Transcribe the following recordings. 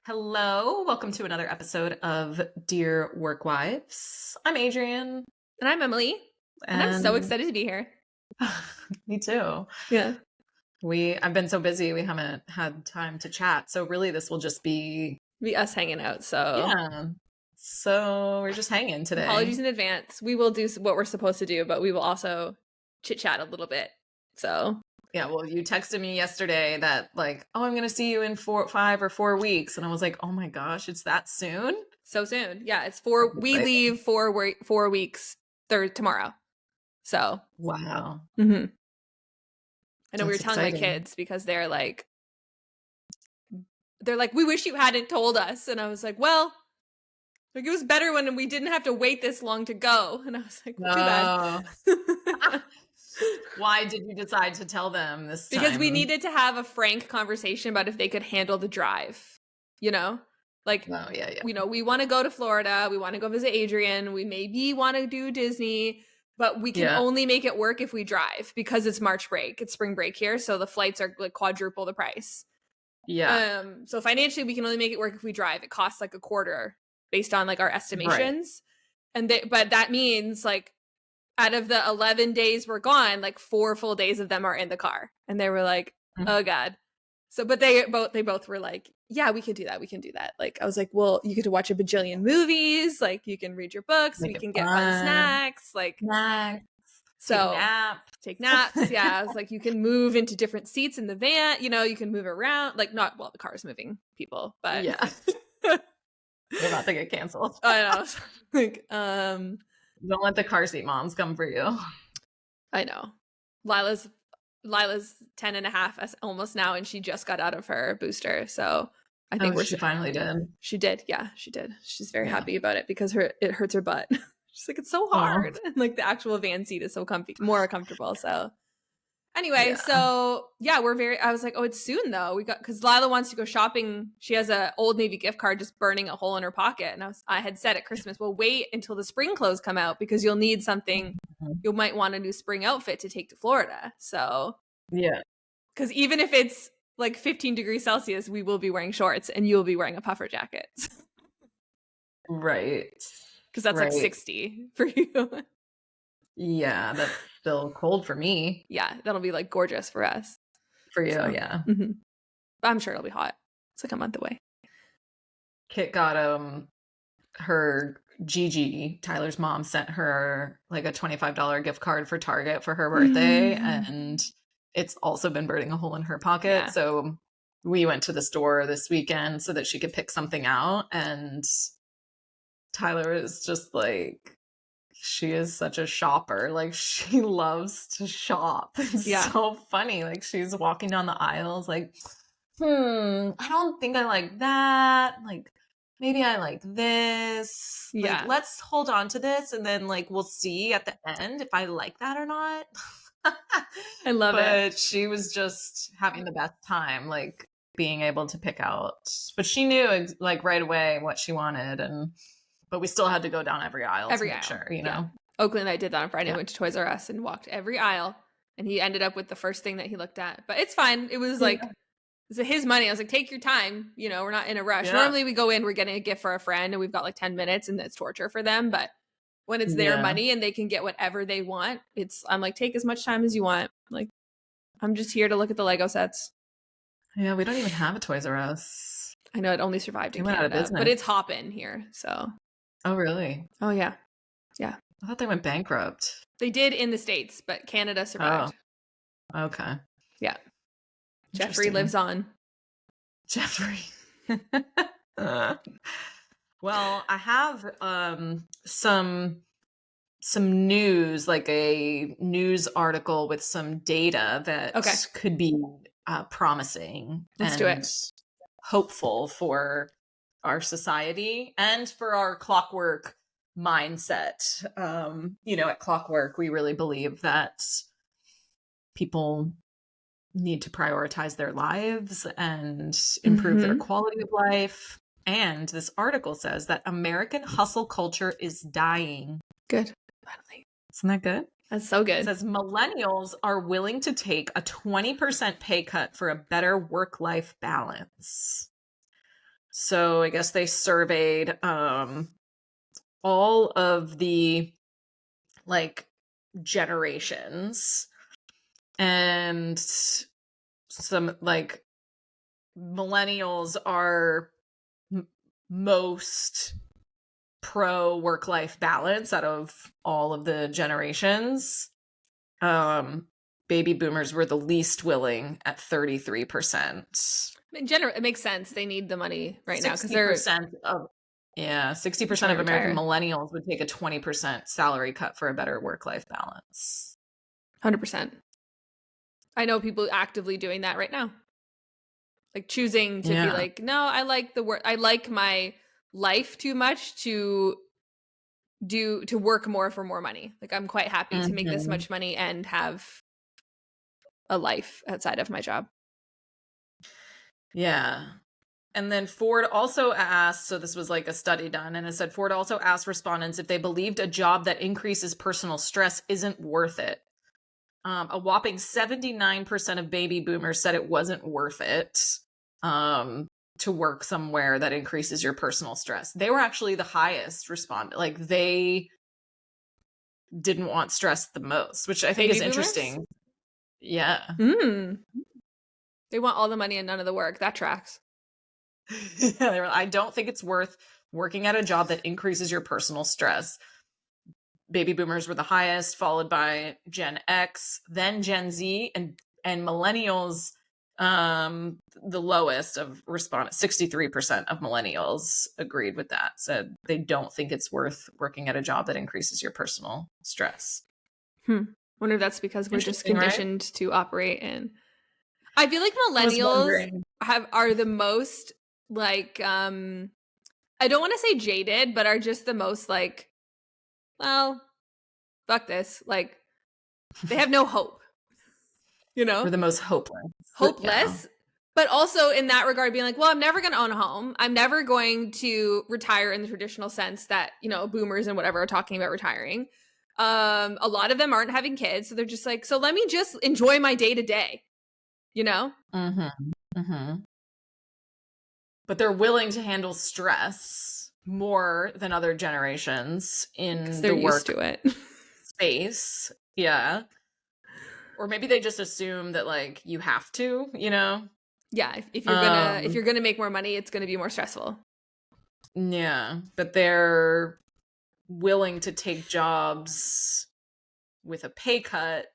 Hello, welcome to another episode of Dear Work Wives. I'm Adrienne. And I'm Emily. And I'm so excited to be here. Me too. Yeah. I've been so busy, we haven't had time to chat. So really this will just be us hanging out. So yeah. So we're just hanging today. Apologies in advance. We will do what we're supposed to do, but we will also chit chat a little bit. So yeah, well, you texted me yesterday that like, oh, I'm going to see you in 5 or 4 weeks. And I was like, oh my gosh, it's that soon? So soon. Yeah, it's we leave 4 weeks tomorrow. So. Wow. Mm-hmm. I know we were telling my kids because they're like, we wish you hadn't told us. And I was like, well, like it was better when we didn't have to wait this long to go. And I was like, well, too bad. Why did you decide to tell them this time? Because we needed to have a frank conversation about if they could handle the drive, like, we want to go to Florida. We want to go visit Adrienne. We maybe want to do Disney, but we can only make it work if we drive because it's March break. It's spring break here. So the flights are like quadruple the price. Yeah. So financially we can only make it work if we drive. It costs like a quarter based on like our estimations. Right. But that means like, out of the 11 days we're gone, like 4 full days of them are in the car. And they were like, oh God. So, but they both were like, yeah, we can do that. We can do that. Like, I was like, well, you get to watch a bajillion movies. Like you can read your books. We can get fun snacks. Like, so take naps. Yeah. I was like, you can move into different seats in the van. You can move around. Like the car's moving people, but yeah. They're about to get canceled. I know. Like, don't let the car seat moms come for you. I know. Lila's 10 and a half almost now, and she just got out of her booster. So I think she finally did. She did. Yeah, she did. She's very happy about it because it hurts her butt. She's like, it's so hard. And like the actual van seat is so more comfortable. So anyway, I was like, oh, it's soon though. Because Lila wants to go shopping. She has a Old Navy gift card just burning a hole in her pocket. And I had said at Christmas, well, wait until the spring clothes come out because you'll need something. You might want a new spring outfit to take to Florida. So yeah. Because even if it's like 15 degrees Celsius, we will be wearing shorts and you'll be wearing a puffer jacket. Right. Because that's like 60 for you. Yeah, that's still cold for me. Yeah, that'll be like gorgeous for us. For you, yeah. Mm-hmm. But I'm sure it'll be hot. It's like a month away. Kit got her Gigi, Tyler's mom, sent her like a $25 gift card for Target for her birthday, and it's also been burning a hole in her pocket. Yeah. So we went to the store this weekend so that she could pick something out, and Tyler is just like, she is such a shopper. Like she loves to shop. It's so funny. Like she's walking down the aisles like, I don't think I like that. Like maybe I like this. Yeah. Like, let's hold on to this and then like we'll see at the end if I like that or not. I love it. But she was just having the best time, like being able to pick out. But she knew like right away what she wanted, but we still had to go down every aisle to make sure, you know. Oakland and I did that on Friday. I went to Toys R Us and walked every aisle, and he ended up with the first thing that he looked at. But it's fine. It was like, it's his money. I was like, take your time. We're not in a rush. Normally we go in, we're getting a gift for a friend, and we've got like 10 minutes, and it's torture for them. But when it's their money and they can get whatever they want, I'm like, take as much time as you want. Like, I'm just here to look at the Lego sets. Yeah, we don't even have a Toys R Us. I know, it only survived in Canada, but it's hopping here, so. Oh, really? Oh, yeah. Yeah. I thought they went bankrupt. They did in the States, but Canada survived. Oh, okay. Yeah. Jeffrey lives on. Jeffrey. Well, I have some news, like a news article with some data that could be promising. Let's do it. Hopeful for our society and for our clockwork mindset. At Clockwork, we really believe that people need to prioritize their lives and improve their quality of life. And this article says that American hustle culture is dying. Good. Finally. Isn't that good? That's so good. It says millennials are willing to take a 20% pay cut for a better work-life balance. So I guess they surveyed all of the like generations, and some like millennials are most pro work-life balance out of all of the generations. Baby boomers were the least willing at 33%. It makes sense. They need the money right now because they're 60% of 60% trying to of American retire. millennials would take a 20% salary cut for a better work-life balance. 100%. I know people actively doing that right now. Like choosing to be Yeah. like, no, I like the work. I like my life too much to work more for more money. Like I'm quite happy to make this Mhm. much money and have a life outside of my job. Yeah. And then Ford also asked, so this was like a study done, and it said Ford also asked respondents if they believed a job that increases personal stress isn't worth it. A whopping 79% of baby boomers said it wasn't worth it to work somewhere that increases your personal stress. They were actually the highest respondent. Like they didn't want stress the most, which I think Baby is boomers? interesting. Yeah. Mm. They want all the money and none of the work. That tracks. Yeah, I don't think it's worth working at a job that increases your personal stress. Baby boomers were the highest, followed by Gen X, then Gen Z, and millennials the lowest of respondents. 63% of millennials agreed with that, said they don't think it's worth working at a job that increases your personal stress. Wonder if that's because we're just Interesting, right? conditioned to operate in. I feel like I was millennials wondering. are the most like I don't want to say jaded, but are just the most like, well, fuck this. Like they have no hope, you know? We're the most hopeless. Yeah. Hopeless. But also in that regard, being like, well, I'm never going to own a home. I'm never going to retire in the traditional sense that, you know, boomers and whatever are talking about retiring. A lot of them aren't having kids. So they're just like, so let me just enjoy my day to day, you know? Mm-hmm. Mm-hmm. But they're willing to handle stress more than other generations Because in they're the used to work it. space. Yeah. Or maybe they just assume that like you have to, you know? Yeah. If Um you're gonna make more money, it's gonna be more stressful. yeah, but they're willing to take jobs with a pay cut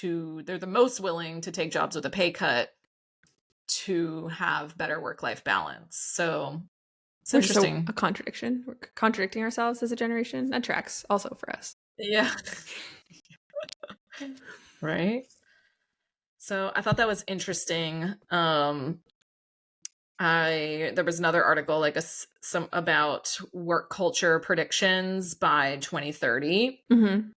they're the most willing to take jobs with a pay cut to have better work-life balance. So, it's We're just interesting. a contradiction. We're contradicting ourselves as a generation. That tracks also for us. Yeah. Right? So I thought that was interesting. I there was another article like some about work culture predictions by 2030, Mm-hmm.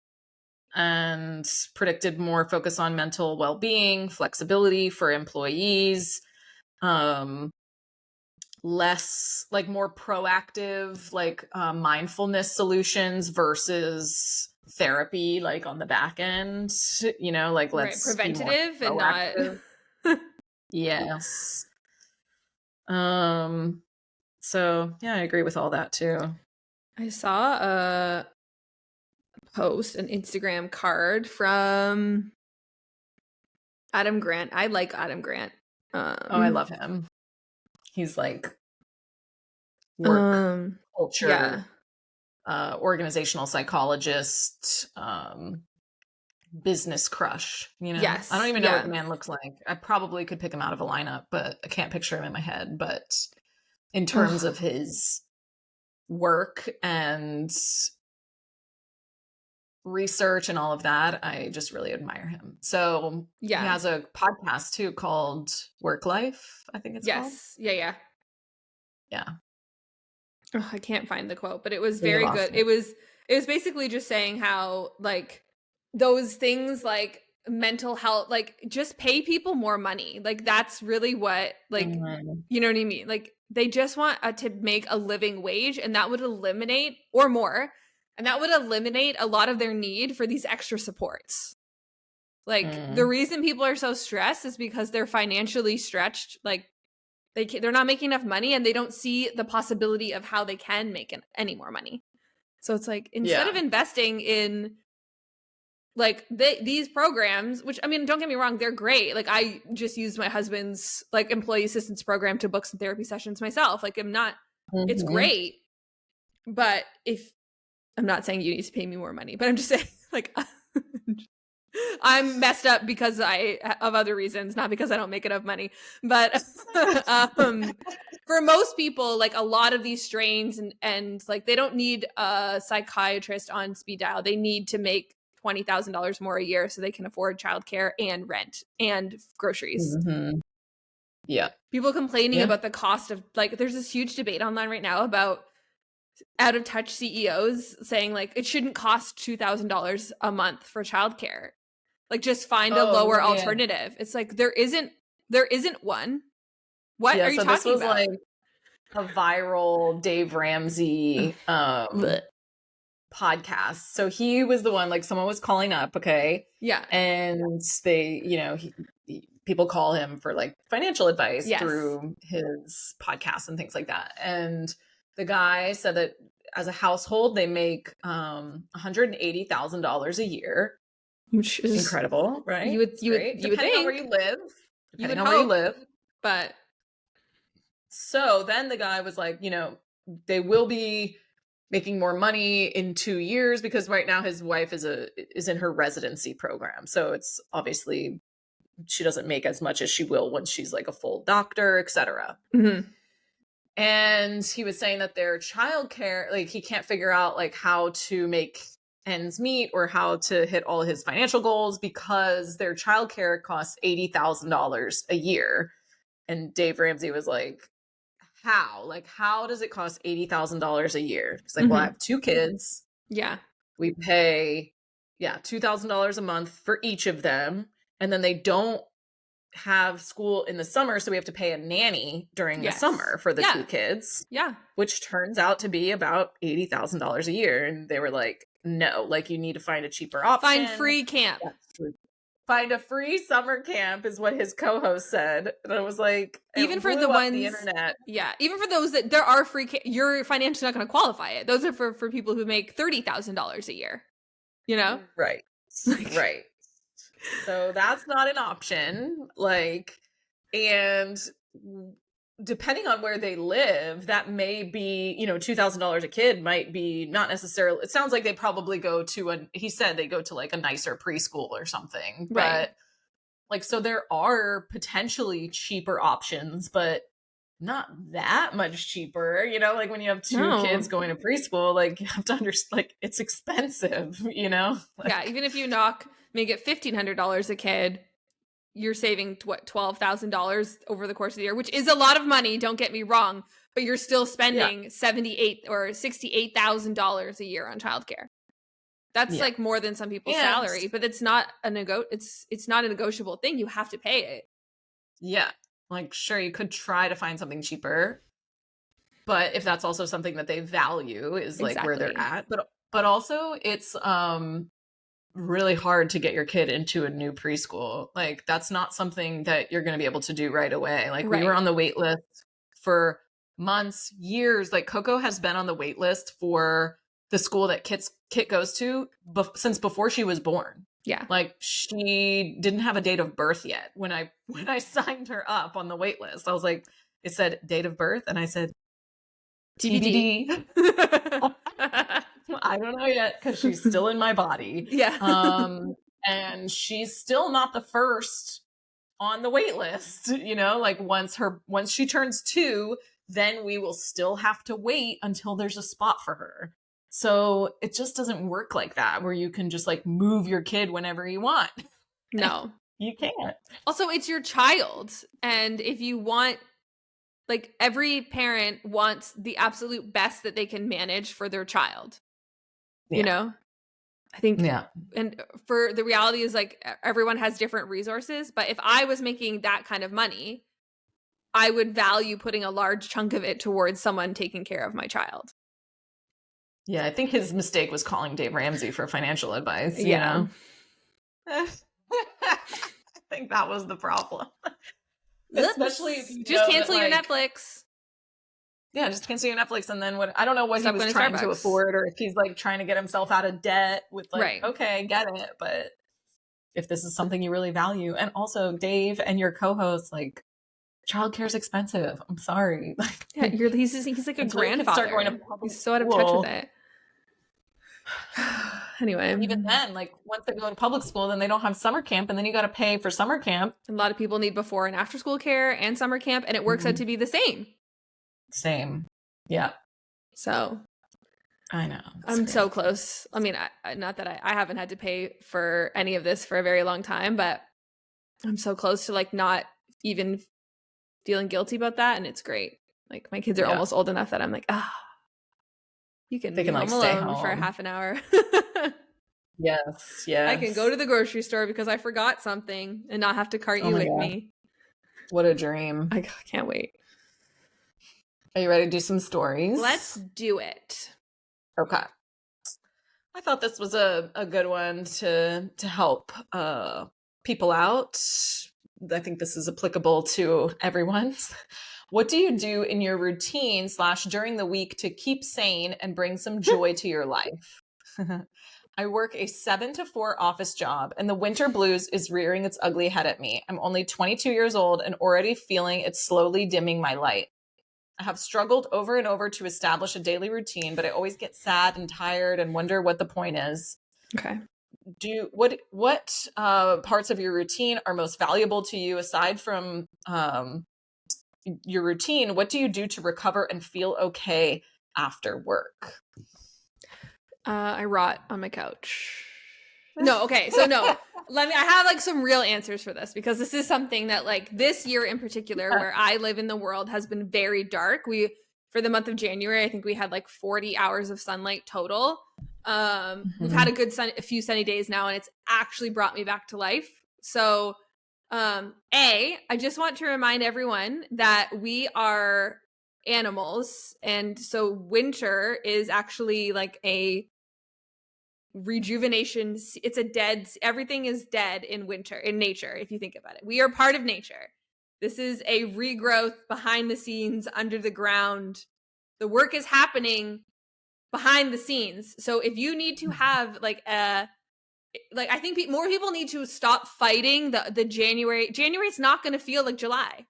and predicted more focus on mental well-being, flexibility for employees, um less like more proactive like mindfulness solutions versus therapy like on the back end, you know, like Right. let's be more Preventative and not. proactive. Yes. Um, so yeah, I agree with all that too. I saw a post, an Instagram card from Adam Grant. I like Adam Grant. Oh, I Um, love him. He's like work um, yeah. culture, organizational psychologist, business crush, you know? I don't Yes. even know what the Yeah. man looks like. I probably could pick him out of a lineup, but I can't picture him in my head. But in terms Ugh. of his work and research and all of that, I just really admire him. So he Yeah. has a podcast too called Work Life, I think it's called. Yes. Yeah. Yeah. Yeah. Ugh, I can't find the quote, but it was Maybe I very lost good. it. It was basically just saying how like those things like mental health, like just pay people more money. Like that's really what like Mhm. you know what I mean? Like they just want to make a living wage and that would eliminate or more and that would eliminate a lot of their need for these extra supports. Like the Mm. reason people are so stressed is because they're financially stretched like they're not making enough money, and they don't see the possibility of how they can make any more money. So it's like, instead of investing in like these programs, which, I mean, don't get me wrong, they're great. Like, I just used my husband's like employee assistance program to book some therapy sessions myself. Like, it's great. But if I'm not saying you need to pay me more money, but I'm just saying, like, I'm messed up because of other reasons, not because I don't make enough money. But for most people, like, a lot of these strains and like, they don't need a psychiatrist on speed dial. They need to make $20,000 more a year so they can afford childcare and rent and groceries. Yeah. People complaining about the cost of, like, there's this huge debate online right now about out of touch CEOs saying, like, it shouldn't cost $2,000 a month for childcare. Like, just find a lower alternative. It's like, there isn't one. What are you talking about? This was like a viral Dave Ramsey podcast. So he was the one, like, someone was calling up, okay? Yeah. And they, you know, people call him for like financial advice through his podcasts and things like that. And the guy said that as a household, they make $180,000 a year, which is incredible, right? You would depending think, on where you live, depending on where you live. But so then the guy was like, you know, they will be making more money in 2 years because right now his wife is in her residency program. So it's obviously she doesn't make as much as she will when she's like a full doctor, etc. And he was saying that their childcare, like, he can't figure out like how to make ends meet or how to hit all his financial goals because their childcare costs $80,000 a year. And Dave Ramsey was like, how? Like, how does it cost $80,000 a year? It's like, well, I have 2 kids. Yeah. We pay, $2,000 a month for each of them. And then they don't have school in the summer, so we have to pay a nanny during the summer for the 2 kids. Yeah. Which turns out to be about $80,000 a year. And they were like, no, like, you need to find a cheaper option. Find free camp. Find a free summer camp is what his co-host said. And I was like, even for the ones, the internet. Yeah. Even for those that there are free you're financially not going to qualify it. Those are for people who make $30,000 a year, you know? Right. Right. So that's not an option. Like, and depending on where they live, that may be, you know, $2,000 a kid might be not necessarily, it sounds like they probably go to he said they go to like a nicer preschool or something. Right. But like, so there are potentially cheaper options, but not that much cheaper, you know, like when you have 2 kids going to preschool, like, you have to understand, like, it's expensive, you know? Like, yeah. Even if you make it $1,500 a kid, you're saving what, $12,000 over the course of the year, which is a lot of money. Don't get me wrong, but you're still spending $78,000 or $68,000 a year on childcare. That's like more than some people's salary, but it's not it's not a negotiable thing. You have to pay it. Yeah, like, sure, you could try to find something cheaper, but if that's also something that they value is like where they're at. But also it's really hard to get your kid into a new preschool. Like, that's not something that you're going to be able to do right away. Like, we were on the wait list for months, years. Like, Coco has been on the wait list for the school that Kit goes to since before she was born. Yeah. Like, she didn't have a date of birth yet. When I signed her up on the wait list, I was like, it said date of birth. And I said, TBD. I don't know yet because she's still in my body. Yeah. And she's still not the first on the wait list, you know, like, once she turns 2, then we will still have to wait until there's a spot for her. So it just doesn't work like that, where you can just like move your kid whenever you want. No, you can't. Also, it's your child. And if you want, like, every parent wants the absolute best that they can manage for their child. You know, I think, and for the reality is, like, everyone has different resources, but if I was making that kind of money, I would value putting a large chunk of it towards someone taking care of my child. Yeah, I think his mistake was calling Dave Ramsey for financial advice. You know? I think that was the problem. Especially if Oops. you Just know that, cancel your like, Netflix. yeah, just cancel your Netflix. And then I don't know what he Stop was going to trying to Starbucks. afford, or if he's like trying to get himself out of debt with like, Right. okay, I get it. But if this is something you really value, and also Dave and your co-host, like, childcare is expensive. I'm sorry. Yeah, Like, he's like a until you can start going to grandfather. public He's so out of touch with school. it. Anyway, Even then, like, once they go to public school, then they don't have summer camp, and then you got to pay for summer camp. a lot of people need before and after school care and summer camp, and it works out to be the same. Same. Yeah. So I know. I'm so close. I mean, not that I haven't had to pay for any of this for a very long time, but I'm so close to like not even feeling guilty about that, and it's great. Like my kids are almost old enough that I'm like, you can They be can like home stay alone for a home. half an hour. Yes. I can go to the grocery store because I forgot something and not have to cart you with me. What a dream. I can't wait. Are you ready to do some stories? Let's do it. Okay. I thought this was a good one to help people out. I think this is applicable to everyone. What do you do in your routine / during the week to keep sane and bring some joy to your life? I work a 7 to 4 office job, and the winter blues is rearing its ugly head at me. I'm only 22 years old and already feeling it's slowly dimming my light. I have struggled over and over to establish a daily routine, but I always get sad and tired and wonder what the point is. Okay. What parts of your routine are most valuable to you aside from your routine? What do you do to recover and feel okay after work? I rot on my couch. No, okay. So no, I have like some real answers for this because this is something that like this year in particular where I live in the world has been very dark. For the month of January, I think we had like 40 hours of sunlight total. We've had a few sunny days now, and it's actually brought me back to life. So, I just want to remind everyone that we are animals, and so winter is actually like a rejuvenation. Everything is dead in winter, in nature, if you think about it. We are part of nature. This is a regrowth behind the scenes, under the ground. The work is happening behind the scenes. So if you need to have I think more people need to stop fighting the January. January's not going to feel like July.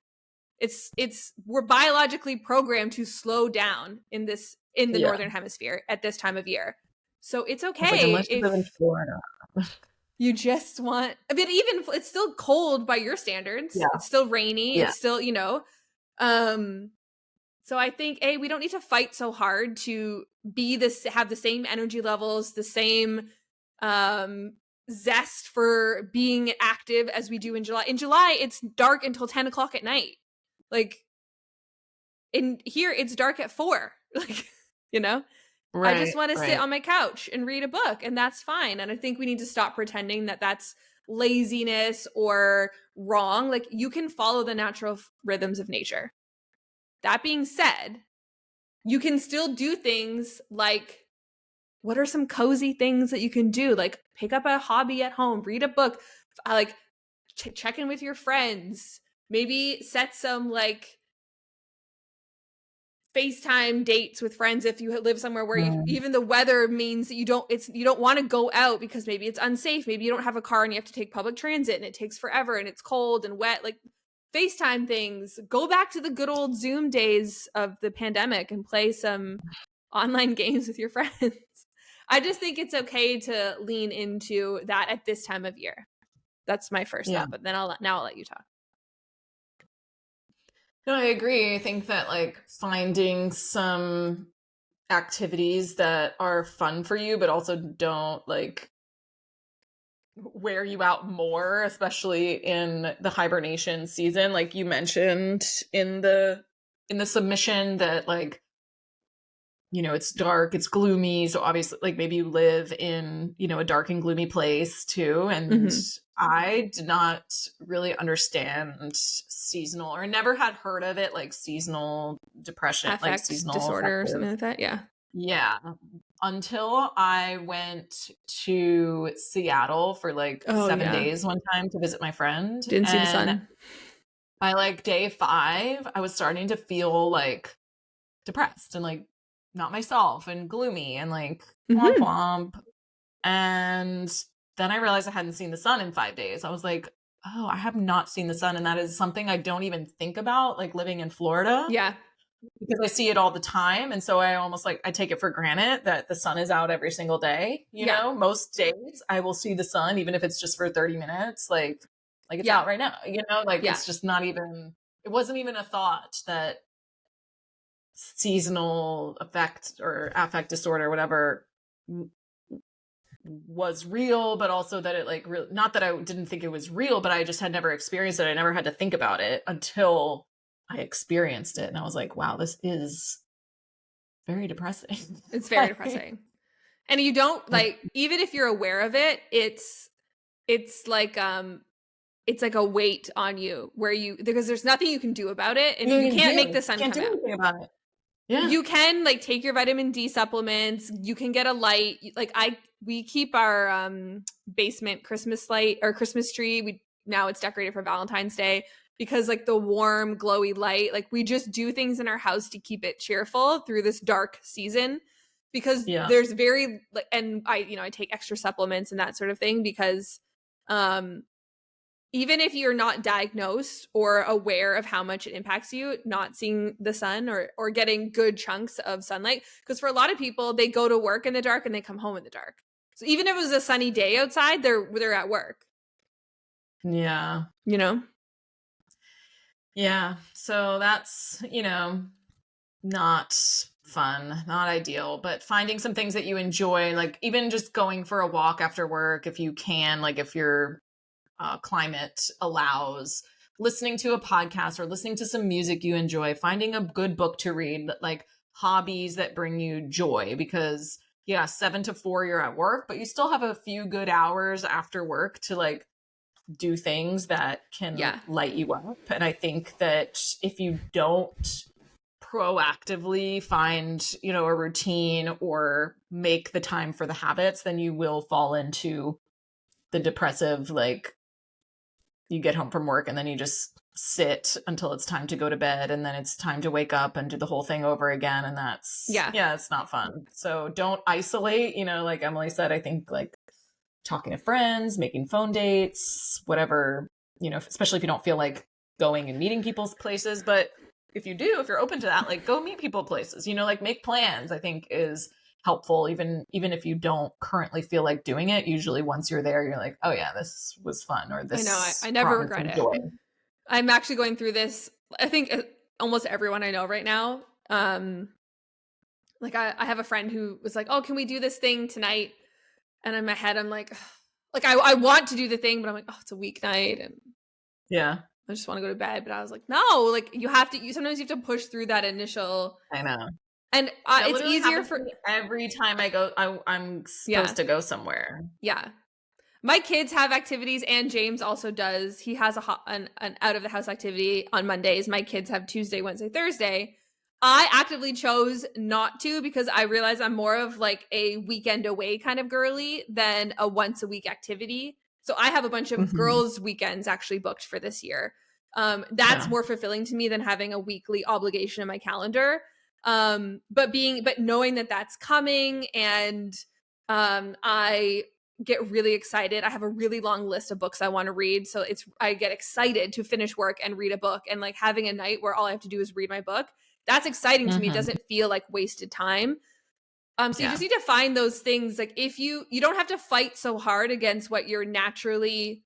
We're biologically programmed to slow down in the northern hemisphere at this time of year. So it's okay unless you live in Florida. You just want, I mean, even it's still cold by your standards. Yeah. It's still rainy. Yeah. It's still, so I think we don't need to fight so hard to have the same energy levels, the same zest for being active as we do in July. In July, it's dark until 10 o'clock at night. Like in here, it's dark at 4. Like, Right, I just want to sit on my couch and read a book, and that's fine. And I think we need to stop pretending that that's laziness or wrong. Like, you can follow the natural rhythms of nature. That being said, you can still do things like, what are some cozy things that you can do? Like, pick up a hobby at home, read a book, like check in with your friends, maybe set some like FaceTime dates with friends if you live somewhere where even the weather means that you don't want to go out because maybe it's unsafe. Maybe you don't have a car and you have to take public transit and it takes forever and it's cold and wet. Like, FaceTime things. Go back to the good old Zoom days of the pandemic and play some online games with your friends. I just think it's okay to lean into that at this time of year. That's my first thought, but then I'll let you talk. No, I agree. I think that like finding some activities that are fun for you, but also don't like wear you out more, especially in the hibernation season. Like you mentioned in the submission that like, it's dark, it's gloomy. So obviously like maybe you live in, a dark and gloomy place too. And I did not really understand seasonal, or never had heard of it, like seasonal depression, like seasonal disorder or something like that. Yeah. Until I went to Seattle for like 7 days one time to visit my friend. Didn't see the sun. by like day 5, I was starting to feel like depressed and like not myself and gloomy and like womp Mm-hmm. womp. And then I realized I hadn't seen the sun in 5 days. I was like, oh, I have not seen the sun. And that is something I don't even think about, like living in Florida, Yeah. because I see it all the time. And so I almost like, I take it for granted that the sun is out every single day. You Yeah. know, most days I will see the sun, even if it's just for 30 minutes, like it's Yeah. out right now, you know, like Yeah. it's just not even, it wasn't even a thought that seasonal affect or affect disorder, whatever, was real, but also that it like not that I didn't think it was real, but I just had never experienced it. I never had to think about it until I experienced it. And I was like, wow, this is very depressing. It's very Like, depressing. And you don't like, even if you're aware of it, it's like a weight on you where you, because there's nothing you can do about it and you you can't make do. the sun Can't come do out. anything about it. Yeah. You can like take your vitamin D supplements, you can get a light. Like we keep our basement Christmas light or Christmas tree. We now it's decorated for Valentine's Day because like the warm glowy light, like we just do things in our house to keep it cheerful through this dark season because Yeah. there's very like, and I take extra supplements and that sort of thing because um even if you're not diagnosed or aware of how much it impacts you, not seeing the sun or getting good chunks of sunlight, because for a lot of people, they go to work in the dark and they come home in the dark. So even if it was a sunny day outside, they're at work. Yeah. You know? Yeah. So that's, not fun, not ideal, but finding some things that you enjoy, like even just going for a walk after work if you can, like if your climate allows, listening to a podcast or listening to some music you enjoy, finding a good book to read, like hobbies that bring you joy. Because, yeah, 7 to 4, you're at work, but you still have a few good hours after work to like do things that can Yeah. light you up. And I think that if you don't proactively find, a routine or make the time for the habits, then you will fall into the depressive, like you get home from work and then you just sit until it's time to go to bed and then it's time to wake up and do the whole thing over again. And that's, Yeah. yeah, it's not fun. So don't isolate, like Emily said. I think like talking to friends, making phone dates, whatever, especially if you don't feel like going and meeting people's places. But if you do, if you're open to that, like go meet people places, like make plans, I think is helpful. Even if you don't currently feel like doing it, usually once you're there, you're like, oh yeah, this was fun, or I know. this I never brought me regret some it. joy. I'm actually going through this. I think almost everyone I know right now. Like I have a friend who was like, "Oh, can we do this thing tonight?" And in my head, I'm like, ugh. Like I want to do the thing, but I'm like, oh, it's a weeknight, and Yeah, I just want to go to bed. But I was like, no, like you have to. You sometimes you have to push through that initial, I know. and That it's literally easier happens to for me every time I go. I'm yeah, supposed to go somewhere. yeah. My kids have activities, and James also does. He has an out of the house activity on Mondays. My kids have Tuesday, Wednesday, Thursday. I actively chose not to because I realize I'm more of like a weekend away kind of girly than a once a week activity. So I have a bunch of Mhm. girls' weekends actually booked for this year. That's Yeah. more fulfilling to me than having a weekly obligation in my calendar. But knowing that that's coming and I get really excited. I have a really long list of books I want to read. So I get excited to finish work and read a book, and like having a night where all I have to do is read my book. That's exciting to me. It Mhm. doesn't feel like wasted time. So you just Yeah. need to find those things. Like if you don't have to fight so hard against what you're naturally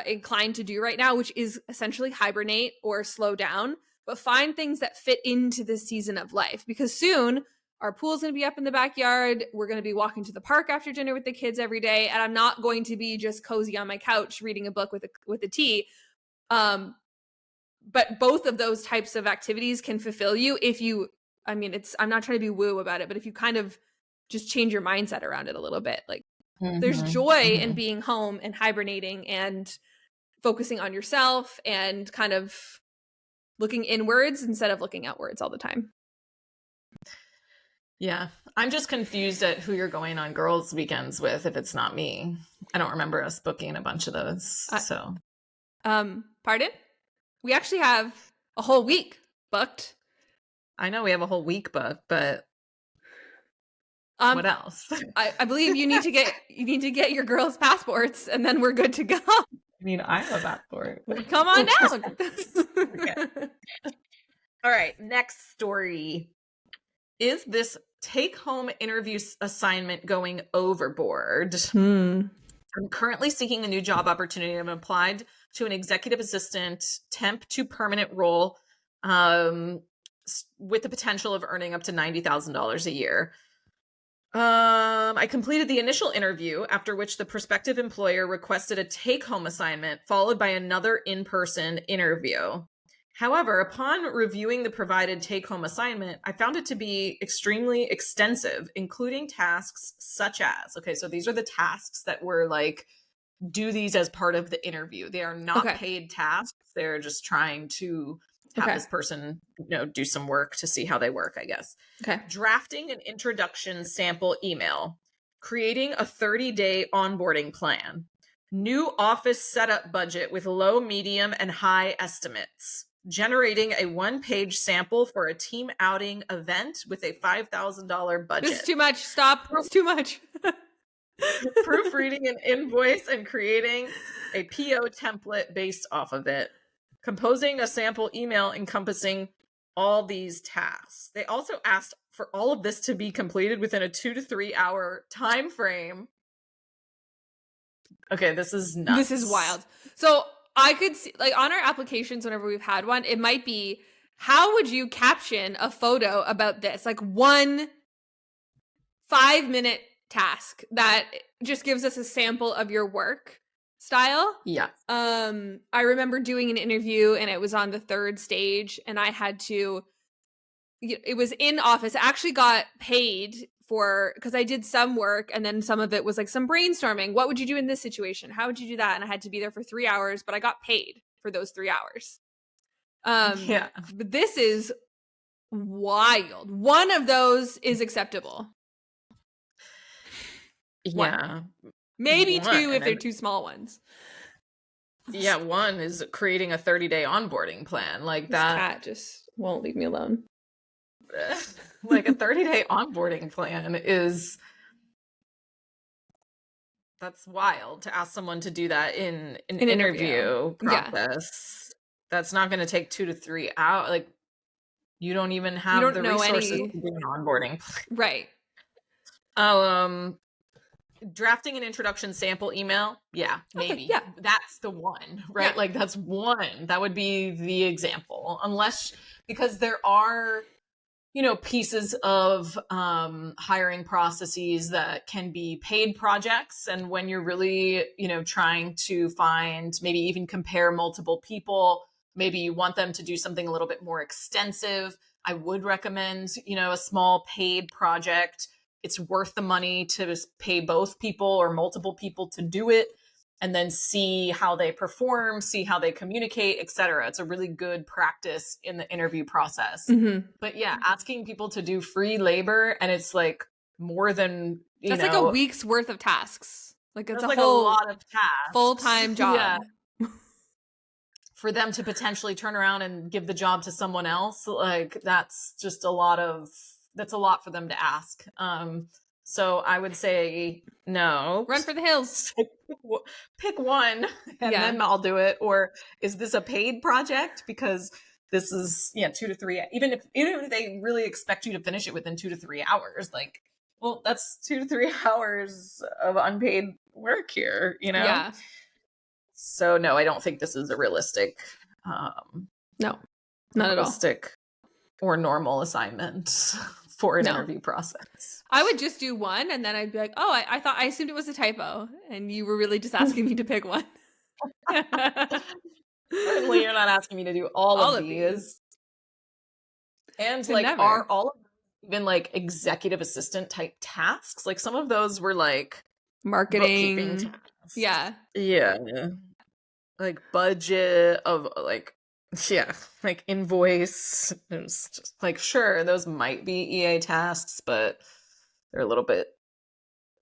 inclined to do right now, which is essentially hibernate or slow down, but find things that fit into this season of life because soon our pool's going to be up in the backyard. We're going to be walking to the park after dinner with the kids every day, and I'm not going to be just cozy on my couch reading a book with a tea. But both of those types of activities can fulfill you if you. I mean, I'm not trying to be woo about it, but if you kind of just change your mindset around it a little bit, like there's Mhm. joy in Mhm. being home and hibernating and focusing on yourself and kind of looking inwards instead of looking outwards all the time. Yeah. I'm just confused at who you're going on girls' weekends with if it's not me. I don't remember us booking a bunch of those. Uh, So pardon? We actually have a whole week booked. I know we have a whole week booked, but what else? I believe you need to get your girls' passports, and then we're good to go. I mean, I have a passport. Come on down. Okay. All right, next story. Is this take-home interview assignment going overboard? I'm currently seeking a new job opportunity. I've applied to an executive assistant temp to permanent role with the potential of earning up to $90,000 a year. I completed the initial interview, after which the prospective employer requested a take-home assignment, followed by another in-person interview. However, upon reviewing the provided take-home assignment, I found it to be extremely extensive, including tasks such as, okay, so these are the tasks that were like, do these as part of the interview. They are not paid tasks. They're just trying to have this person, do some work to see how they work, I guess. Okay. Drafting an introduction sample email, creating a 30-day onboarding plan, new office setup budget with low, medium, and high estimates, generating a one-page sample for a team outing event with a $5,000 budget. This is too much. Stop. It's too much. Proofreading an invoice and creating a PO template based off of it. Composing a sample email encompassing all these tasks. They also asked for all of this to be completed within a 2 to 3 hour time frame. Okay, this is nuts. This is wild. So I could see, like, on our applications, whenever we've had one, it might be, how would you caption a photo about this? Like, 1 5-minute task that just gives us a sample of your work style. Yeah. I remember doing an interview, and it was on the 3rd stage, and I had to, it was in office. I actually got paid because I did some work, and then some of it was like some brainstorming. What would you do in this situation? How would you do that? And I had to be there for 3 hours, but I got paid for those 3 hours. Yeah. But this is wild. One of those is acceptable. Yeah. Maybe 2 if they're 2 small ones. Yeah, 1 is creating a 30-day onboarding plan. Like, this cat just won't leave me alone. Like, a 30-day onboarding plan that's wild to ask someone to do that in an interview process. Yeah. That's not going to take 2 to 3 hours. Like, you don't even have the resources to do an onboarding plan. Right. Drafting an introduction sample email. Yeah, maybe. Okay, yeah. That's the one, right? Yeah. Like, that's one. That would be the example. Because there are, pieces of hiring processes that can be paid projects. And when you're really, trying to find, maybe even compare multiple people, maybe you want them to do something a little bit more extensive, I would recommend, a small paid project. It's worth the money to pay both people or multiple people to do it, and then see how they perform, see how they communicate, etc. It's a really good practice in the interview process. Mm-hmm. But yeah, asking people to do free labor, and it's like more than, that's like a week's worth of tasks. Like, it's like a lot of tasks. Full-time job. Yeah. For them to potentially turn around and give the job to someone else, like, that's a lot for them to ask. So I would say no. Run for the hills. Pick one, and then I'll do it. Or is this a paid project? Because this is 2 to 3. Even if they really expect you to finish it within 2 to 3 hours, like, well, that's 2 to 3 hours of unpaid work here. Yeah. So no, I don't think this is a realistic. No, not at all. Or normal assignment for an interview process. I would just do one, and then I'd be like, oh, I assumed it was a typo, and you were really just asking me to pick one. Certainly you're not asking me to do all of these. And like, never. Are all of them even like executive assistant type tasks? Like, some of those were like marketing tasks. Yeah. Like budget of like invoice. It was just like, sure, those might be EA tasks, but they're a little bit,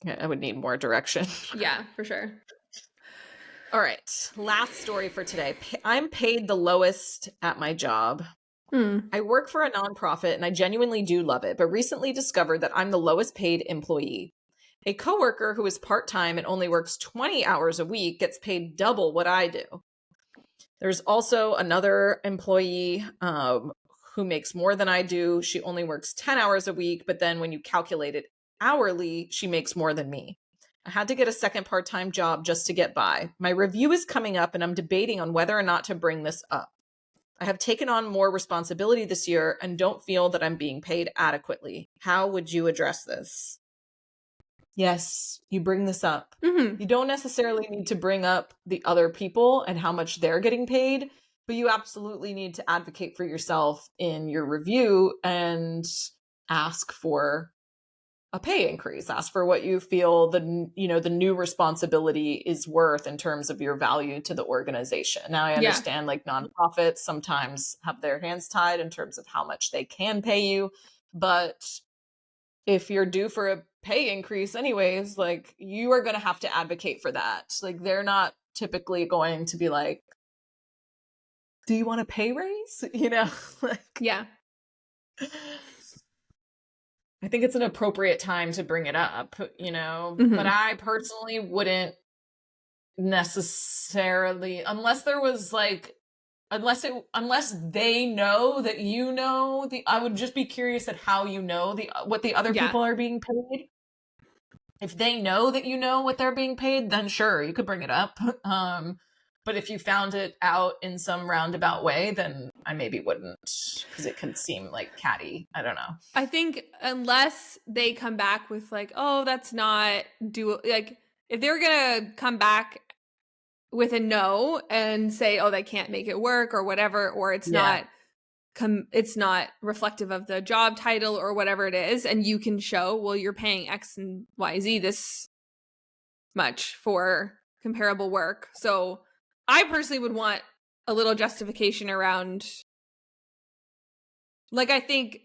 I would need more direction. Yeah, for sure. All right. Last story for today. I'm paid the lowest at my job. I work for a nonprofit and I genuinely do love it, but recently discovered that I'm the lowest paid employee. A coworker who is part-time and only works 20 hours a week gets paid double what I do. There's also another employee who makes more than I do. She only works 10 hours a week, but then when you calculate it hourly, she makes more than me. I had to get a second part-time job just to get by. My review is coming up and I'm debating on whether or not to bring this up. I have taken on more responsibility this year and don't feel that I'm being paid adequately. How would you address this? Yes, you bring this up. You don't necessarily need to bring up the other people and how much they're getting paid, but you absolutely need to advocate for yourself in your review and ask for a pay increase. Ask for what you feel the new responsibility is worth in terms of your value to the organization. Now I understand like nonprofits sometimes have their hands tied in terms of how much they can pay you, but if you're due for a pay increase anyways, like you are going to have to advocate for that. Like they're not typically going to be like, do you want a pay raise? Like, Yeah. I think it's an appropriate time to bring it up, but I personally wouldn't necessarily, unless there was like, unless they know that I would just be curious at how what the other people are being paid. If they know that what they're being paid, then sure, you could bring it up. But if you found it out in some roundabout way, then I maybe wouldn't, because it can seem like catty. I don't know. I think unless they come back with like, oh, that's not like if they're gonna come back with a no and say, oh, they can't make it work or whatever, or it's not reflective of the job title or whatever it is, and you can show, well, you're paying X and YZ this much for comparable work. So I personally would want a little justification around, like, I think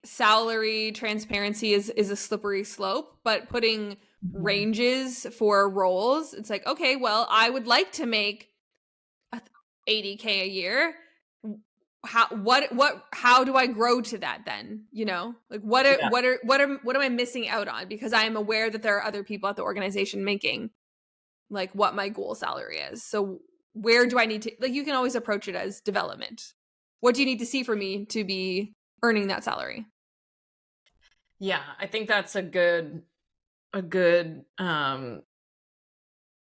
salary transparency is a slippery slope, but putting ranges for roles, it's like, okay, well, I would like to make 80K a year. How do I grow to that then? Like what am I missing out on? Because I am aware that there are other people at the organization making like what my goal salary is. So where do I need to, like, you can always approach it as development. What do you need to see for me to be earning that salary? Yeah, I think that's a good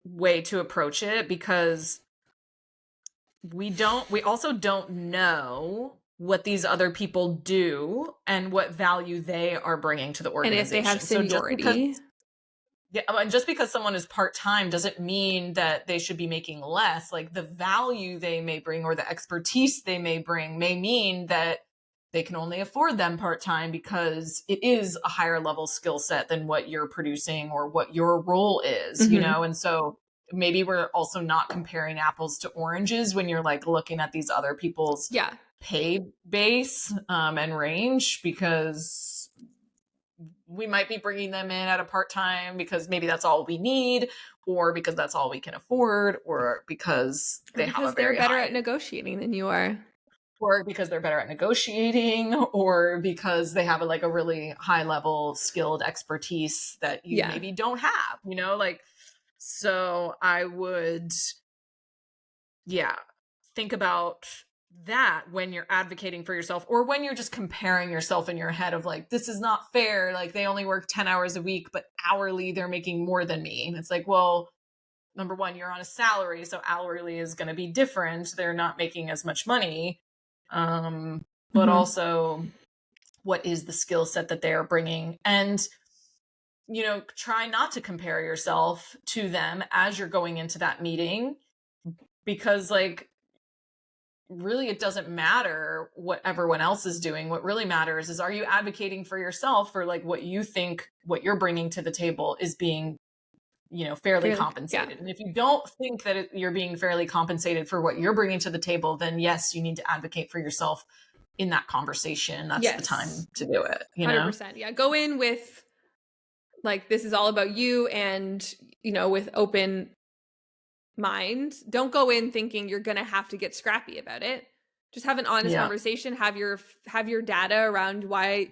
way to approach it, because we also don't know what these other people do and what value they are bringing to the organization. And if they have seniority. And just because someone is part-time doesn't mean that they should be making less. Like the value they may bring or the expertise they may bring may mean that they can only afford them part-time because it is a higher level skill set than what you're producing or what your role is, And so maybe we're also not comparing apples to oranges when you're like looking at these other people's pay base and range, because we might be bringing them in at a part-time because maybe that's all we need, or because that's all we can afford, or because they're better at negotiating than you are, or because they're better at negotiating, or because they have a really high level skilled expertise that you maybe don't have, like, so I would, think about that when you're advocating for yourself, or when you're just comparing yourself in your head of like, this is not fair. Like they only work 10 hours a week, but hourly they're making more than me. And it's like, well, number one, you're on a salary, so hourly is going to be different. They're not making as much money. But also, what is the skill set that they are bringing? And, try not to compare yourself to them as you're going into that meeting, because like, really it doesn't matter what everyone else is doing. What really matters is, are you advocating for yourself for like what you think what you're bringing to the table is being fairly compensated. And if you don't think that you're being fairly compensated for what you're bringing to the table, then yes, you need to advocate for yourself in that conversation. That's the time to do it. 100%. Yeah, go in with like, this is all about you, and with open mind. Don't go in thinking you're going to have to get scrappy about it. Just have an honest conversation, have your data around why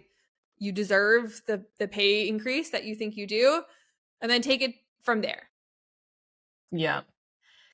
you deserve the pay increase that you think you do, and then take it from there. Yeah.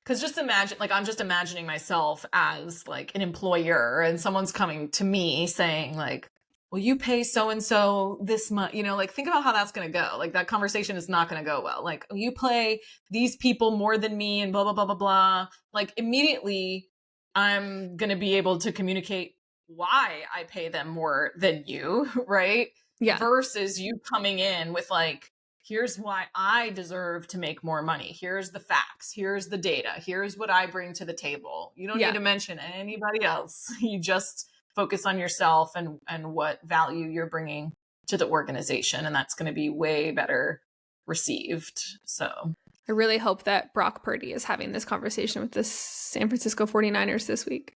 Because just imagine, like, I'm just imagining myself as like an employer, and someone's coming to me saying like, well, you pay so-and-so this much, you know, like, think about how that's going to go. Like, that conversation is not going to go well. Like, oh, you pay these people more than me and blah, blah, blah, blah, blah. Like, immediately I'm going to be able to communicate why I pay them more than you, right? Yeah. Versus you coming in with like, here's why I deserve to make more money. Here's the facts. Here's the data. Here's what I bring to the table. You don't need to mention anybody else. You just focus on yourself and what value you're bringing to the organization. And that's going to be way better received. So I really hope that Brock Purdy is having this conversation with the San Francisco 49ers this week.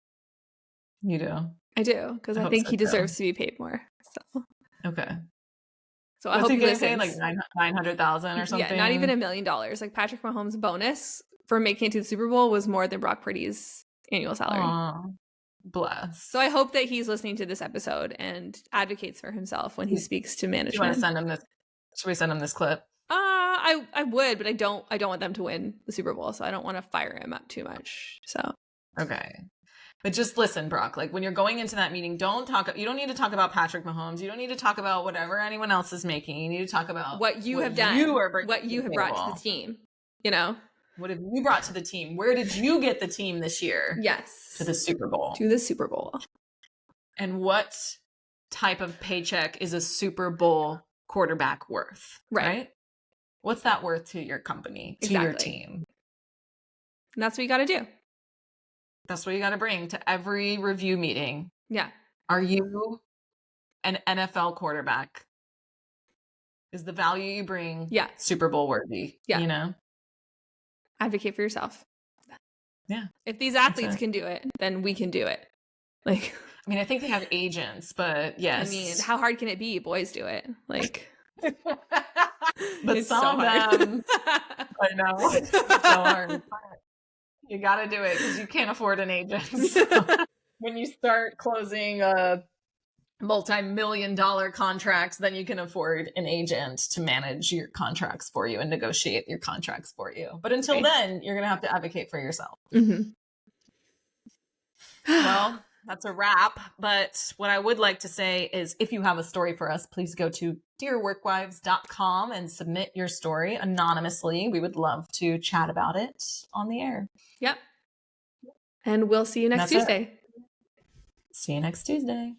You do? I do, because I think he deserves to be paid more. So okay. So I hope he listens. Like 900,000 or something. Yeah, not even $1 million. Like Patrick Mahomes' bonus for making it to the Super Bowl was more than Brock Purdy's annual salary. Aww, bless. So I hope that he's listening to this episode and advocates for himself when he speaks to management. Do you want to send him this? Should we send him this clip? I would, but I don't want them to win the Super Bowl, so I don't want to fire him up too much. So okay. But just listen, Brock, like when you're going into that meeting, you don't need to talk about Patrick Mahomes. You don't need to talk about whatever anyone else is making. You need to talk about what you have done, what you have brought to the team, you know? What have you brought to the team? Where did you get the team this year? Yes. To the Super Bowl. To the Super Bowl. And what type of paycheck is a Super Bowl quarterback worth? Right? What's that worth to your company, to your team? And that's what you got to do. That's what you got to bring to every review meeting. Yeah. Are you an NFL quarterback? Is the value you bring Super Bowl worthy? Yeah. You know? Advocate for yourself. Yeah. If these athletes can do it, then we can do it. Like, I mean, I think they have agents, but yes. I mean, how hard can it be? Boys do it. Like, but it's some so of them, I know, it's so hard. You got to do it because you can't afford an agent. So when you start closing multi-million-dollar contracts, then you can afford an agent to manage your contracts for you and negotiate your contracts for you. But until then, you're going to have to advocate for yourself. Mm-hmm. Well, that's a wrap. But what I would like to say is if you have a story for us, please go to dearworkwives.com and submit your story anonymously. We would love to chat about it on the air. Yep. And we'll see you next Tuesday. See you next Tuesday.